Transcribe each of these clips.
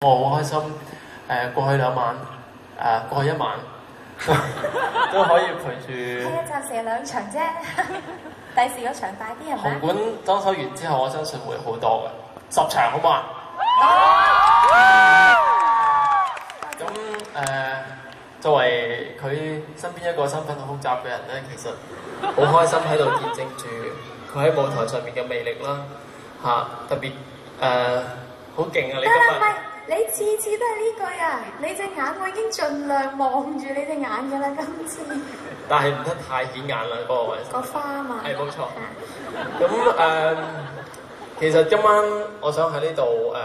我好開心，過去2晚，過去1晚都可以陪住。係啊，暫時係2場啫，第時嗰場快啲係咪？紅館裝修完之後，我相信會好多嘅，10場好唔好啊？咁作為佢身邊一個身份好複雜嘅人咧，其實好開心喺度見證住佢喺舞台上面嘅魅力啦，特別好勁啊！你今日。你次次都係呢句啊！你隻眼我已經盡量望住你隻眼㗎啦，今次。但係唔得太顯眼啦，嗰個位。個花啊嘛。係冇錯。咁其實今晚我想喺呢度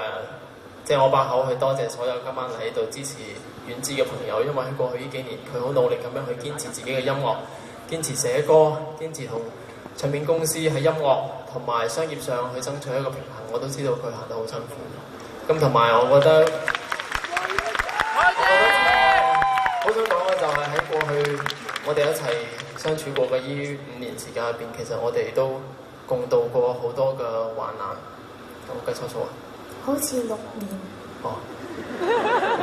借我把口去多謝所有今晚喺度支持遠志嘅朋友，因為喺過去呢幾年佢好努力咁樣去堅持自己嘅音樂，堅持寫歌，堅持同唱片公司喺音樂同埋商業上去爭取一個平衡，我都知道佢行得好辛苦。咁同埋我覺得好想講嘅就係喺過去我哋一齊相處過嘅呢5年時間入邊，其實我哋都共度過好多嘅患難。有冇計錯數啊？好似6年。哦，唔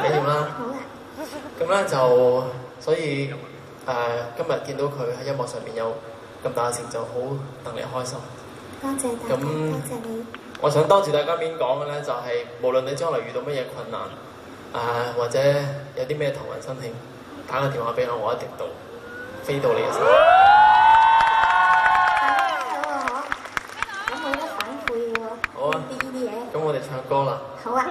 緊要啦。好啊。咁咧就所以今日見到佢喺音樂上面有咁大嘅成就，好戥你開心。多謝大家，多謝你。我想當住大家面講嘅咧，就係無論你將來遇到乜嘢困難，或者有啲咩頭暈身㷫，打個電話俾我，我一定到，飛到你嘅身邊。好啊，咁我有得反饋嘅喎。好啊。呢啲嘢。咁我哋唱歌啦。好啊。